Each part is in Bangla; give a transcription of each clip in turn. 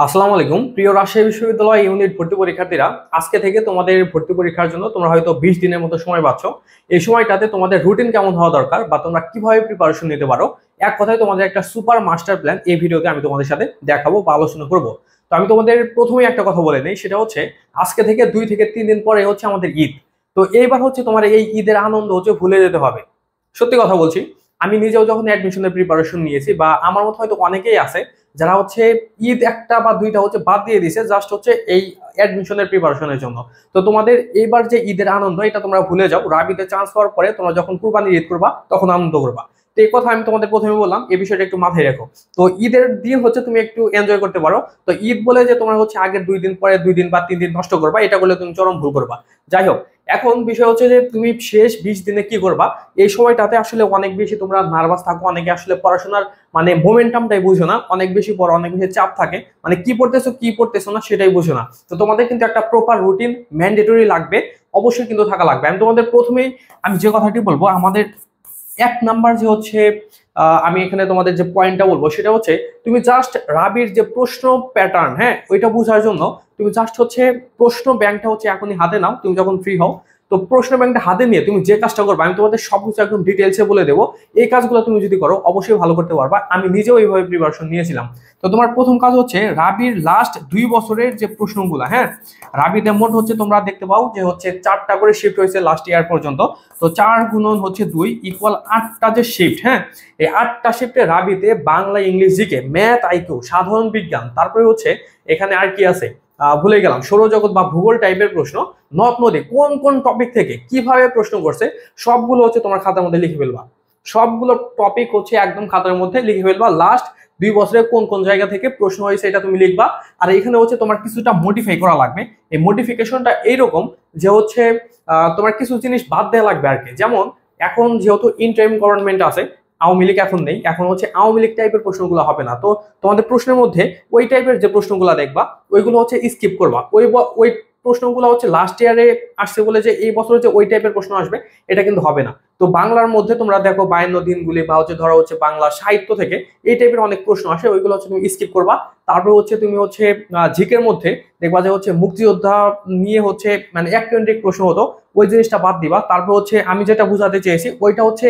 আসসালামু আলাইকুম প্রিয় রাজশাহী বিশ্ববিদ্যালয় ইউনিট ভর্তি পরীক্ষার্থীরা। আজকে থেকে তোমাদের ভর্তি পরীক্ষার জন্য তোমরা হয়তো 20 দিনের মতো সময় পাচ্ছ। এই সময়টাতে তোমাদের রুটিন কেমন হওয়া দরকার বা তোমরা কিভাবে প্রিপারেশন নিতে পারো, এক কথায় তোমাদের একটা সুপার মাস্টার প্ল্যান এই ভিডিওতে আমি তোমাদের সাথে দেখাবো বা আলোচনা করব। তো আমি তোমাদের প্রথমেই একটা কথা বলে নেই, সেটা হচ্ছে আজকে থেকে 2 থেকে 3 দিন পরে হচ্ছে আমাদের ঈদ। তো এইবার হচ্ছে তোমার এই ঈদের আনন্দ হচ্ছে ভুলে যেতে হবে। সত্যি কথা বলছি, আমি নিজেও যখন অ্যাডমিশনের প্রিপারেশন নিয়েছি বা আমার মতো হয়তো অনেকেই আছে যারা হচ্ছে ঈদ একটা বা দুইটা হচ্ছে বাদ দিয়ে দিছে জাস্ট হচ্ছে এই অ্যাডমিশনের প্রিপারেশনের জন্য। তো তোমাদের এইবার যে ঈদের আনন্দ এটা তোমরা ভুলে যাও। রাবিতে চান্স পাওয়ার পরে তোমরা যখন কুরবানির ঈদ করবা তখন আনন্দ করবা। তো এই কথা আমি তোমাদের প্রথমে বললাম, এই বিষয়টা একটু মাথায় রাখো। তো ঈদের দিন হচ্ছে তুমি একটু এনজয় করতে পারো। তো ঈদ বলে যে তোমার হচ্ছে আগের 2 দিন পরে 2 দিন বা 3 দিন নষ্ট করবা, এটা করলে তুমি চরম ভুল করবা। যাই হোক, এখন বিষয় হচ্ছে যে তুমি শেষ 20 দিনে কি করবা। এই সময়টাতে আসলে অনেক বেশি তোমরা নার্ভাস থাকো, অনেকে আসলে পড়াশোনার মানে মোমেন্টামটাই বুঝো না, অনেক বেশি পড়ো, অনেক বেশি চাপ থাকে, মানে কি পড়তেছো কি পড়তেছো না সেটাই বুঝো না। তো তোমাদের কিন্তু একটা প্রপার রুটিন ম্যান্ডেটরি লাগবে, অবশ্যই কিন্তু থাকা লাগবে। আমি তোমাদের প্রথমেই আমি যে কথাটি বলবো, আমাদের 1 নাম্বার যে হচ্ছে আমি এখানে তোমাদের যে পয়েন্টটা বলবো সেটা হচ্ছে তুমি জাস্ট রাবির যে প্রশ্ন প্যাটার্ন, হ্যাঁ, ওইটা বোঝার জন্য তুমি জাস্ট হচ্ছে প্রশ্ন ব্যাংকটা হচ্ছে এখনই হাতে নাও, তুমি যখন ফ্রি হও। তো প্রশ্ন ব্যাংকটা হাতে নিয়ে তুমি যে কাজটা করবে আমি তোমাদের সবকিছু একদম ডিটেলসে বলে দেবো। এই কাজগুলো তুমি যদি করো অবশ্যই ভালো করতে পারবা। আমি নিজেও এইভাবে প্রিপারেশন নিয়েছিলাম। তো তোমার প্রথম কাজ হচ্ছে রাবির লাস্ট 2 বছরের যে প্রশ্নগুলো, হ্যাঁ, রাবিতে মোট হচ্ছে তোমরা দেখতে পাও যে হচ্ছে 4টা করে শিফট হয়েছে লাস্ট ইয়ার পর্যন্ত। তো 4 × 2 = 8টা যে শিফট, হ্যাঁ, এই 8টা শিফটে রাবিতে Bangla, English, GK, math, IQ, সাধারণ বিজ্ঞান, তারপরে হচ্ছে এখানে আর কি আছে ভুলে গেলাম, সৌরজগৎ বা ভূগোল টাইপের প্রশ্ন, নদ নদী, কোন কোন টপিক থেকে কিভাবে প্রশ্ন করছে সবগুলো হচ্ছে তোমার খাতার মধ্যে লিখে ফেলবা। সবগুলো টপিক হচ্ছে একদম খাতার মধ্যে লিখে ফেলবা। লাস্ট 2 বছরে কোন কোন জায়গা থেকে প্রশ্ন হয়েছে এটা তুমি লিখবা। আর এখানে হচ্ছে তোমার কিছুটা মডিফাই করা লাগবে। এই মডিফিকেশনটা এইরকম যে হচ্ছে তোমার কিছু জিনিস বাদ দেওয়া লাগবে আর কি। যেমন এখন যেহেতু ইন্টারিম গভর্নমেন্ট আছে, আওয়ামী লীগ এখন নেই, এখন হচ্ছে আওয়ামী লীগ টাইপের প্রশ্নগুলো হবে না। তো তোমাদের প্রশ্নের মধ্যে ওই টাইপের যে প্রশ্নগুলো দেখবা ওইগুলো হচ্ছে স্কিপ করবা। ওই প্রশ্নগুলো হচ্ছে লাস্ট ইয়ারে আসছে বলে যে এই বছরে যে ওই টাইপের প্রশ্ন আসবে এটা কিন্তু হবে না। তো বাংলার মধ্যে তোমরা দেখো 52 দিনগুলি বা হচ্ছে ধরো হচ্ছে বাংলা সাহিত্য থেকে এই টাইপের অনেক প্রশ্ন আসে, ওইগুলো হচ্ছে তুমি স্কিপ করবা। তারপর হচ্ছে তুমি হচ্ছে জিকের মধ্যে দেখবা যে হচ্ছে মুক্তিযোদ্ধা নিয়ে হচ্ছে মানে এক কেন্দ্রিক প্রশ্ন হতো, ওই জিনিসটা বাদ দিবা। তারপর হচ্ছে আমি যেটা বুঝাতে চেয়েছি ওইটা হচ্ছে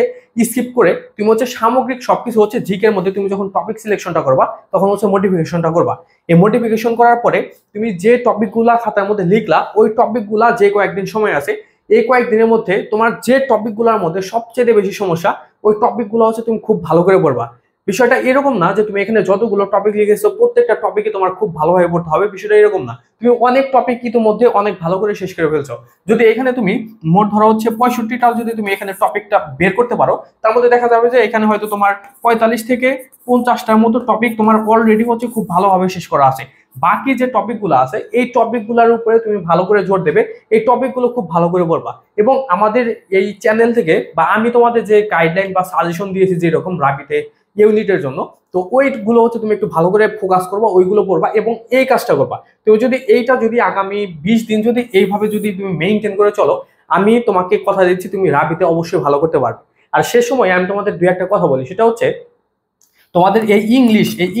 স্কিপ করে তুমি হচ্ছে সামগ্রিক সবকিছু হচ্ছে জিকের মধ্যে তুমি যখন টপিক সিলেকশনটা করবা তখন হচ্ছে মোটিফিকেশনটা করবা। এই মোটিফিকেশন করার পরে তুমি যে টপিকগুলা খাতার মধ্যে লিখলা ওই টপিকগুলা যে কয়েকদিন সময় আছে এই কয়েকদিনের মধ্যে তোমার যে টপিকগুলোর মধ্যে সবচেয়ে বেশি সমস্যা ওই টপিকগুলো হচ্ছে তুমি খুব ভালো করে পড়বা। বিষয়টা এরকম না যে তুমি এখানে যতগুলো টপিক লিখেছো প্রত্যেকটা টপিকে তোমার খুব ভালোভাবে পড়তে হবে, বিষয়টা এরকম না। তুমি অনেক টপিক ইতিমধ্যে অনেক ভালো করে শেষ করে ফেলছো। যদি এখানে তুমি মোট ধরা হচ্ছে 65টাও যদি তুমি এখানে টপিকটা বের করতে পারো, তার মধ্যে দেখা যাবে যে এখানে হয়তো তোমার 45 থেকে 50টার মতো টপিক তোমার অলরেডি হচ্ছে খুব ভালোভাবে শেষ করা আছে। বাকি যে টপিকগুলো আছে এই টপিকগুলোর উপরে তুমি ভালো করে জোর দেবে, এই টপিকগুলো খুব ভালো করে পড়বা। এবং আমাদের এই চ্যানেল থেকে বা আমি তোমাদের যে গাইডলাইন বা সাজেশন দিয়েছি যেরকম রাবিতে ইউনিটের জন্য, তো ওইগুলো হচ্ছে তুমি একটু ভালো করে ফোকাস করবা, ওইগুলো পড়বা এবং এই কাজটা করবা। তুমি যদি এইটা যদি আগামী 20 দিন যদি এইভাবে যদি তুমি মেইনটেইন করে চলো, আমি তোমাকে কথা দিচ্ছি তুমি রাবিতে অবশ্যই ভালো করতে পারবে। আর সে সময় আমি তোমাদের দুই একটা কথা বলি, সেটা হচ্ছে তোমাদের এই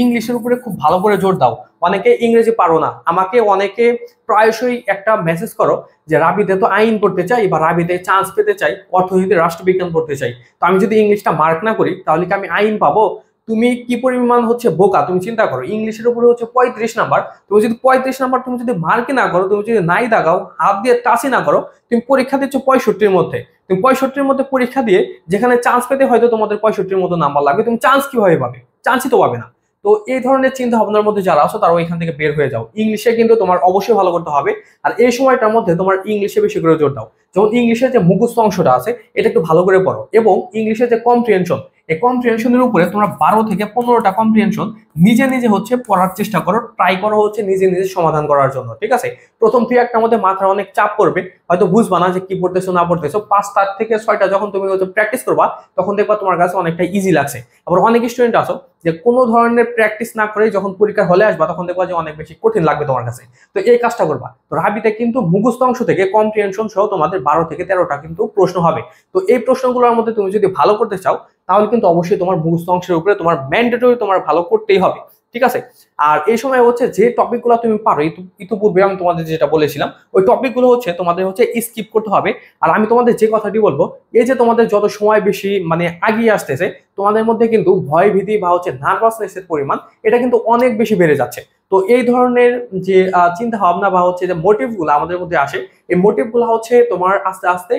ইংলিশের উপরে খুব ভালো করে জোর দাও। অনেকে ইংরেজি পারো না, আমাকে অনেকে প্রায়শই একটা মেসেজ করো যে রাবিতে তো আইন পড়তে চাই বা রাবিতে চান্স পেতে চাই, অর্থনীতি রাষ্ট্রবিজ্ঞান পড়তে চাই, তো আমি যদি ইংলিশটা মার্ক না করি তাহলে কি আমি আইন পাবো? তুমি কি পরিমাণ হচ্ছে বোকা, তুমি চিন্তা করো। ইংলিশের উপরে হচ্ছে 35 নাম্বার, তুমি যদি 35 নাম্বার তুমি যদি মার্কে না করো, তুমি যদি নাই দাগাও, হাত দিয়ে টাচই না করো, তুমি পরীক্ষা দিচ্ছ 65-র মধ্যে। তুমি 65-র মধ্যে পরীক্ষা দিয়ে যেখানে চান্স পেতে হয়তো তোমাদের 65-র মতো নাম্বার লাগবে, তুমি চান্স কিভাবে পাবে? চান্সই তো পাবে না। তো এই ধরনের চিন্তা ভাবনার মধ্যে যারা আছো তারা এখান থেকে বের হয়ে যাও। ইংলিশে কিন্তু তোমার অবশ্যই ভালো করতে হবে। আর এই সময়টার মধ্যে তোমার ইংলিশে বেশি করে জোর দাও। যেমন ইংলিশের যে মুখস্থ অংশটা আছে এটা একটু ভালো করে পড়ো, এবং ইংলিশের যে কম্প্রিহেনশন, এই কম্প্রিহেনশনের উপরে তোমরা 12 থেকে 15টা কম্প্রিহেনশন নিজে নিজে হচ্ছে পড়ার চেষ্টা করো, ট্রাই করো হচ্ছে নিজে নিজে সমাধান করার জন্য, ঠিক আছে? প্রথম 2-1টার মধ্যে মাথার অনেক চাপ পড়বে, হয়তো বুঝবা না যে কি পড়তেছো না পড়তেছো। 5 থেকে 6টা যখন তুমি হয়তো প্র্যাকটিস করবা তখন দেখবা তোমার কাছে অনেকটা ইজি লাগছে। আবার অনেক স্টুডেন্ট আছো যে কোনো ধরনের প্র্যাকটিস না করে যখন পরীক্ষার হলে আসবা তখন দেখবা যে অনেক বেশি কঠিন লাগবে তোমার কাছে। তো এই কাজটা করবা। তো রাবিতে কিন্তু মুখস্থ অংশ থেকে কম্প্রিহেনশন সহ তোমাদের 12 থেকে 13টা কিন্তু প্রশ্ন হবে। তো এই প্রশ্নগুলোর মধ্যে তুমি যদি ভালো করতে চাও তাহলে কিন্তু অবশ্যই তোমার মুখস্থ অংশের উপরে তোমার ম্যান্ডেটরি তোমার ভালো করতেই হবে। ঠিক আছে। আর এই সময় হচ্ছে যে টপিকগুলো তুমি পারো, ইতিপূর্বে আমি তোমাদের যেটা বলেছিলাম ওই টপিকগুলো হচ্ছে তোমাদের হচ্ছে স্কিপ করতে হবে। আর আমি তোমাদের যে কথাটি বলবো, এই যে তোমাদের যত সময় বেশি মানে আগিয়ে আসতেছে, তোমাদের মধ্যে কিন্তু ভয় ভীতি বা হচ্ছে নার্ভাসনেসের পরিমাণ এটা কিন্তু অনেক বেশি বেড়ে যাচ্ছে। তো এই ধরনের যে চিন্তা ভাবনা বা হচ্ছে যে মোটিভগুলো আমাদের মধ্যে আসে, এই মোটিভগুলো হচ্ছে তোমার আস্তে আস্তে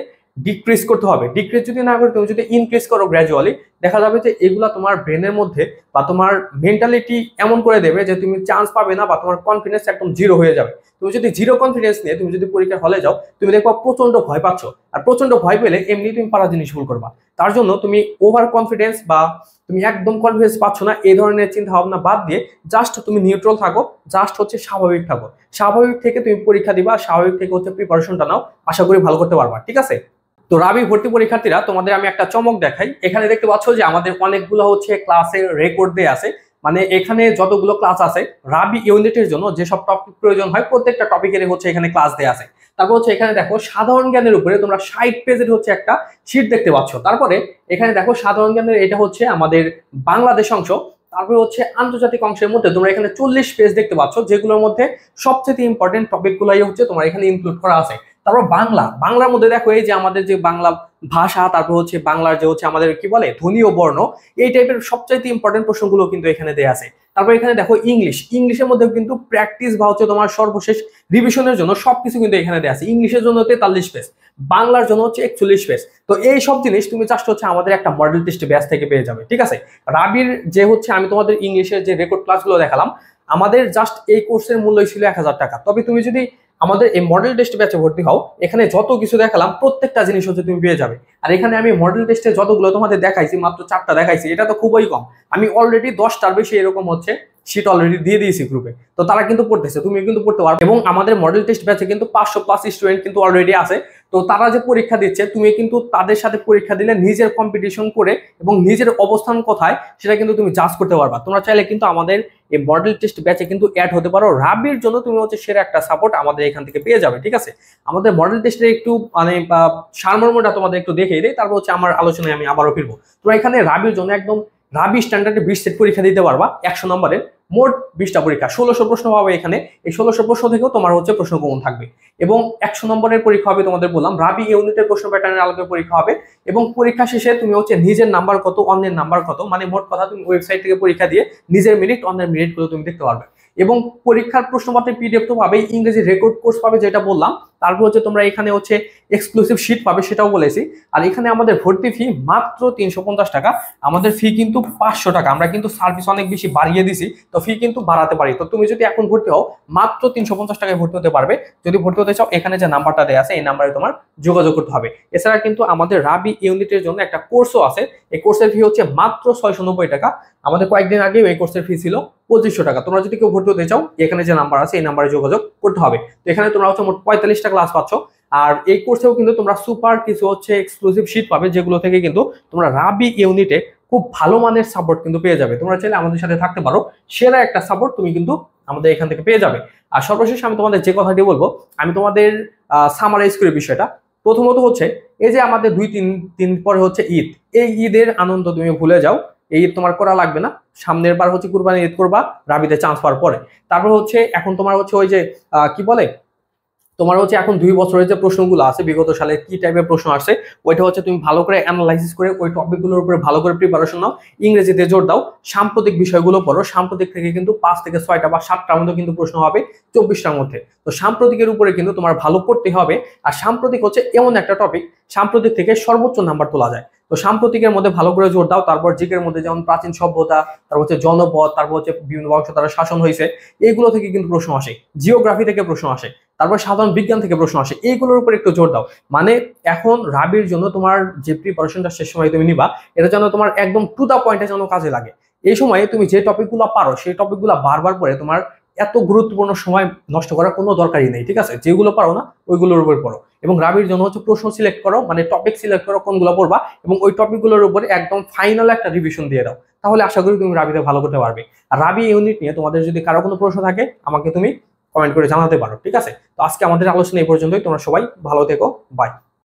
ডিক্রিজ করতে হবে। ডিক্রিজ যদি না করে তুমি যদি ইনক্রিজ করো গ্র্যাজুয়ালি, দেখা যাবে যে এগুলা তোমার ব্রেনের মধ্যে বা তোমার মেন্টালিটি এমন করে দেবে যে তুমি চান্স পাবে না বা তোমার কনফিডেন্স একদম জিরো হয়ে যাবে। তুমি যদি জিরো কনফিডেন্স নিয়ে তুমি যদি পরীক্ষার হলে যাও, তুমি দেখবা প্রচন্ড ভয় পাচ্ছ। আর প্রচন্ড ভয় পেলে এমনি তুমি পারা জিনিস ভুল করবা। তার জন্য তুমি ওভার কনফিডেন্স বা তুমি একদম কনফিডেন্স পাচ্ছ না এই ধরনের চিন্তা ভাবনা বাদ দিয়ে জাস্ট তুমি নিউট্রাল থাকো, জাস্ট হচ্ছে স্বাভাবিক থাকো। স্বাভাবিক থেকে তুমি পরীক্ষা দিবা, স্বাভাবিক থেকে হচ্ছে প্রিপারেশনটা নাও, আশা করি ভালো করতে পারবা। ঠিক আছে। তো রাবি ভর্তি পরীক্ষার্থীরা, তোমাদের আমি একটা চমক দেখাই। এখানে দেখতে পাচ্ছ যে আমাদের অনেকগুলো হচ্ছে ক্লাসের রেকর্ড দেয়া আছে। মানে এখানে যতগুলো ক্লাস আছে রাবি ইউনিটের জন্য যেসব টপিক প্রয়োজন হয় প্রত্যেকটা টপিকের হচ্ছে এখানে ক্লাস দেয়া আছে। তারপর হচ্ছে এখানে দেখো সাধারণ জ্ঞানের উপরে তোমরা 60 পেজের হচ্ছে একটা শীট দেখতে পাচ্ছ। তারপরে এখানে দেখো সাধারণ জ্ঞানের এটা হচ্ছে আমাদের বাংলাদেশ অংশ। তারপরে হচ্ছে আন্তর্জাতিক অংশের মধ্যে তোমরা এখানে 40 পেজ দেখতে পাচ্ছ, যেগুলোর মধ্যে সবচেয়ে ইম্পর্টেন্ট টপিকগুলাই হচ্ছে তোমার এখানে ইনক্লুড করা আছে। তারপর বাংলার মধ্যে দেখো এই যে আমাদের যে বাংলা ভাষা, তারপর হচ্ছে বাংলার যে হচ্ছে আমাদের কি বলে ধ্বনি ও বর্ণ, এই টাইপের সবচাইতে ইম্পর্টেন্ট প্রশ্নগুলো কিন্তু এখানে দেয়া আছে। তারপর এখানে দেখো ইংলিশের মধ্যেও কিন্তু প্র্যাকটিস বা হচ্ছে তোমার সর্বশেষ রিভিশনের জন্য সবকিছু কিন্তু এখানে দেয়া আছে। ইংলিশের জন্য 43 পেজ, বাংলার জন্য হচ্ছে 41 পেজ। তো এই সব জিনিস তুমি জাস্ট হচ্ছে আমাদের একটা মডেল টেস্ট ব্যাচ থেকে পেয়ে যাবে। ঠিক আছে। রাবির যে হচ্ছে আমি তোমাদের ইংলিশের যে রেকর্ড ক্লাসগুলো দেখালাম, আমাদের জাস্ট এই কোর্সের মূল্য ছিল 1000 টাকা। তবে তুমি যদি আমাদের এই মডেল টেস্ট ব্যাচে ভর্তি হও, এখানে যত কিছু দেখালাম প্রত্যেকটা জিনিস হচ্ছে তুমি পেয়ে যাবে। আর এখানে আমি মডেল টেস্টে যতগুলো তোমাদের দেখাইছি মাত্র 4টা দেখাইছি, এটা তো খুবই কম। আমি অলরেডি 10টার বেশি এরকম হচ্ছে শীট অলরেডি দিয়ে দিয়েছি গ্রুপে। তো তারা কিন্তু পড়তেছে, তুমি কিন্তু পড়তে পারবে। এবং আমাদের মডেল টেস্ট ব্যাচে কিন্তু 500+ স্টুডেন্ট কিন্তু অলরেডি আছে। তো তারা যে পরীক্ষা দিচ্ছে, তুমি কিন্তু তাদের সাথে পরীক্ষা দিলে নিজের কম্পিটিশন করে এবং নিজের অবস্থান কোথায় সেটা কিন্তু তুমি জাজ করতে পারবা। তোমরা চাইলে কিন্তু আমাদের এই মডেল টেস্ট ব্যাচে কিন্তু অ্যাড হতে পারো। রাবির জন্য তুমি হচ্ছে সেরা একটা সাপোর্ট আমাদের এখান থেকে পেয়ে যাবে। ঠিক আছে। আমাদের মডেল টেস্টের একটু মানে সারমর্মটা তোমাদের একটু দেখিয়ে দেয়, তারপর হচ্ছে আমার আলোচনায় আমি আবারও ফিরবো। তোমরা এখানে রাবির জন্য একদম রাবি স্ট্যান্ডার্ডে 20 সেট পরীক্ষা দিতে পারবা। 100 নম্বরের মোট 20টা পরীক্ষা, 1600 প্রশ্ন পাবে এখানে। এই 1600 প্রশ্ন থেকেও তোমার হচ্ছে প্রশ্ন কমন থাকবে। এবং 100 নম্বরের পরীক্ষা হবে, তোমাদের বললাম রাবি ইউনিটের প্রশ্ন প্যাটার্নের আলোকে পরীক্ষা হবে। এবং পরীক্ষা শেষে তুমি হচ্ছে নিজের নাম্বার কত, অন্যের নাম্বার কত, মানে মোট কথা তুমি ওয়েবসাইট থেকে পরীক্ষা দিয়ে নিজের মেরিট অন্যের মেরিটগুলো তুমি দেখতে পারবে। এবং পরীক্ষার প্রশ্নপত্রের পিডিএফ তো পাবে, ইংরেজি রেকর্ড কোর্স পাবে যেটা বললাম। তারপর হচ্ছে তোমরা এখানে হচ্ছে এক্সক্লুসিভ শীট পাবে, সেটাও বলেছি। আর এখানে আমাদের ভর্তি ফি মাত্র 350 টাকা। আমাদের ফি কিন্তু 500 টাকা, আমরা কিন্তু সার্ভিস অনেক বেশি বাড়িয়ে দিছি, তো ফি কিন্তু বাড়াতে পারি। তো তুমি যদি এখন ভর্তি হও মাত্র 350 টাকায় ভর্তি হতে পারবে। যদি ভর্তি হতে চাও এখানে যে নাম্বারটা দেওয়া আছে এই নাম্বারে তোমার যোগাযোগ করতে হবে। এছাড়া কিন্তু আমাদের রাবি ইউনিটের জন্য একটা কোর্সও আছে। এই কোর্সের ফি হচ্ছে মাত্র 690 টাকা। আমাদের কয়েকদিন আগে এই কোর্সের ফি ছিল 2500 টাকা। তোমরা যদি কেউ ভর্তি হতে চাও এখানে যে নাম্বার আছে এই নাম্বারে যোগাযোগ করতে হবে। তো এখানে তোমরা হচ্ছে মোট 45টা ক্লাস পাচ্ছ। আর এই কোর্সেও কিন্তু তোমরা সুপার কিছু হচ্ছে এক্সক্লুসিভ শীট পাবে, যেগুলো থেকে কিন্তু তোমরা রাবি ইউনিটে খুব ভালো মানের সাপোর্ট কিন্তু পেয়ে যাবে। তোমরা চাইলে আমাদের সাথে থাকতে পারো, সেরা একটা সাপোর্ট তুমি কিন্তু আমাদের এখান থেকে পেয়ে যাবে। আর সর্বশেষ আমি তোমাদের যে কথাটি বলবো, আমি তোমাদের সামারাইজ করে বিষয়টা। প্রথমত হচ্ছে এই যে আমাদের 2-3 দিন পরে হচ্ছে ঈদ, এই ঈদের আনন্দ তুমি ভুলে যাও। এই ঈদ তোমার করা লাগবে না। সামনের বার হচ্ছে কুরবানি ঈদ করবা রাবিতে চান্স পাওয়ার পরে। তারপর হচ্ছে এখন তোমার হচ্ছে ওই যে কি বলে, তোমার হচ্ছে এখন 2 বছরের যে প্রশ্নগুলো আছে বিগত সালে কি টাইপের প্রশ্ন আসছে, ওইটা হচ্ছে তুমি ভালো করে অ্যানালাইসিস করে ওই টপিকগুলোর উপরে ভালো করে প্রিপারেশন নাও। ইংরেজিতে জোর দাও, সাম্প্রতিক বিষয়গুলো পড়ো। সাম্প্রতিক থেকে কিন্তু 5 থেকে 6টা বা 7টার মধ্যে কিন্তু প্রশ্ন হবে 24টার মধ্যে। তো সাম্প্রতিকের উপরে কিন্তু তোমার ভালো পড়তে হবে। আর সাম্প্রতিক হচ্ছে এমন একটা টপিক, সাম্প্রতিক থেকে সর্বোচ্চ নাম্বার তোলা যায়। তো সাম্প্রতিকের মধ্যে ভালো করে জোর দাও। তারপর জিকের মধ্যে যেমন প্রাচীন সভ্যতা, তারপর হচ্ছে জনপদ, তারপর হচ্ছে বিভিন্ন বংশ দ্বারা শাসন হয়েছে, এইগুলো থেকে কিন্তু প্রশ্ন আসে। জিওগ্রাফি থেকে প্রশ্ন আসে, তারপর সাধারণ বিজ্ঞান থেকে প্রশ্ন আসে। এইগুলোর উপর একটু জোর দাও। মানে এখন রাবির জন্য তোমার যে প্রিপারেশনটা শেষ সময় তুমি নিবা, এটা যেন তোমার একদম টু দা পয়েন্টে যেন কাজে লাগে। এই সময়ে তুমি যে টপিকগুলো পারো সেই টপিকগুলো বারবার পড়ে তোমার এত গুরুত্বপূর্ণ সময় নষ্ট করার কোনো দরকারই নেই। ঠিক আছে। যেগুলো পারো না ওইগুলোর উপর পড়ো। এবং রাবির জন্য হচ্ছে প্রশ্ন সিলেক্ট করো, মানে টপিক সিলেক্ট করো কোনগুলো পড়বা, এবং ওই টপিকগুলোর উপরে একদম ফাইনাল একটা রিভিশন দিয়ে দাও। তাহলে আশা করি তুমি রাবিতে ভালো করতে পারবে। আর রাবি ইউনিট নিয়ে তোমাদের যদি কারো কোনো প্রশ্ন থাকে আমাকে তুমি কমেন্ট করে জানাতে পারো। ঠিক আছে। তো আজকে আমাদের আলোচনা এই পর্যন্তই। তোমরা সবাই ভালো থেকো। বাই।